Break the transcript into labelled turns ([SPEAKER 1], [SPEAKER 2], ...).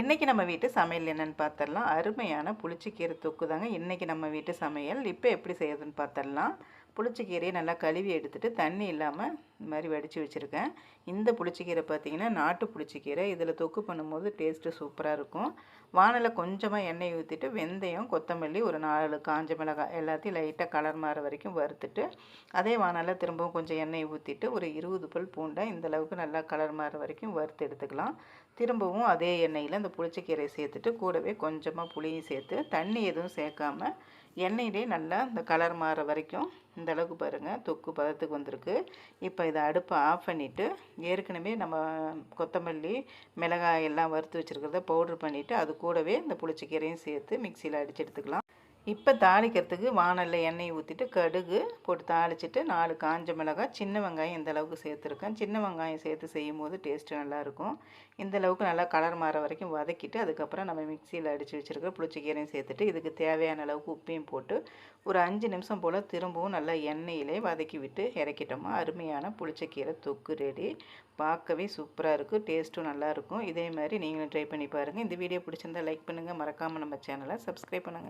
[SPEAKER 1] இன்றைக்கி நம்ம வீட்டு சமையல் என்னென்னு பார்த்தரலாம். அருமையான புளிச்சக்கீரை தொக்கு தாங்க இன்றைக்கி நம்ம வீட்டு சமையல். இப்போ எப்படி செய்யறதுன்னு பார்த்தரலாம். புளிச்சக்கீரையை நல்லா கழுவி எடுத்துகிட்டு தண்ணி இல்லாமல் இந்த மாதிரி வடித்து வச்சுருக்கேன். இந்த புளிச்சக்கீரை பார்த்திங்கன்னா நாட்டு புளிச்சக்கீரை. இதில் தொக்கு பண்ணும்போது டேஸ்ட்டு சூப்பராக இருக்கும். வானலில் கொஞ்சமாக எண்ணெய் ஊற்றிட்டு வெந்தயம், கொத்தமல்லி, ஒரு 4 காஞ்ச மிளகாய் எல்லாத்தையும் லைட்டாக கலர் மாற வரைக்கும் வறுத்துட்டு, அதே வானலில் திரும்பவும் கொஞ்சம் எண்ணெய் ஊற்றிட்டு ஒரு 20 பல் பூண்டை இந்தளவுக்கு நல்லா கலர் மாற வரைக்கும் வறுத்து எடுத்துக்கலாம். திரும்பவும் அதே எண்ணெயில் இந்த புளிச்சக்கீரையை சேர்த்துட்டு கூடவே கொஞ்சமாக புளியும் சேர்த்து தண்ணி எதுவும் சேர்க்காம எண்ணெயிலே நல்லா இந்த கலர் மாற வரைக்கும் இந்த அளவுக்கு பாருங்கள் தொக்கு பதத்துக்கு வந்திருக்கு. இப்போ இதை அடுப்பை ஆஃப் பண்ணிவிட்டு ஏற்கனவே நம்ம கொத்தமல்லி, மிளகாய் எல்லாம் வறுத்து வச்சுருக்கிறத பவுட்ரு பண்ணிவிட்டு அது கூடவே இந்த புளிச்சக்கீரையும் சேர்த்து மிக்சியில் அடித்து எடுத்துக்கலாம். இப்போ தாளிக்கிறதுக்கு வானலில் எண்ணெய் ஊற்றிட்டு கடுகு போட்டு தாளிச்சிட்டு 4 காஞ்ச மிளகாய், சின்ன வெங்காயம் இந்த அளவுக்கு சேர்த்துருக்கேன். சின்ன வெங்காயம் சேர்த்து செய்யும் போது டேஸ்ட்டு நல்லாயிருக்கும். இந்த அளவுக்கு நல்லா கலர் மாற வரைக்கும் வதக்கிட்டு அதுக்கப்புறம் நம்ம மிக்சியில் அடித்து வச்சுருக்க புளிச்சக்கீரையும் சேர்த்துட்டு இதுக்கு தேவையான அளவுக்கு உப்பையும் போட்டு ஒரு 5 நிமிஷம் போல் திரும்பவும் நல்லா எண்ணெயிலே வதக்கி விட்டு இறக்கிட்டோமா அருமையான புளிச்சக்கீரை தொக்கு ரெடி. பார்க்கவே சூப்பராக இருக்குது, டேஸ்ட்டும் நல்லாயிருக்கும். இதே மாதிரி நீங்களும் ட்ரை பண்ணி பாருங்கள். இந்த வீடியோ பிடிச்சிருந்தால் லைக் பண்ணுங்கள், மறக்காமல் நம்ம சேனலை சப்ஸ்கிரைப் பண்ணுங்கள்.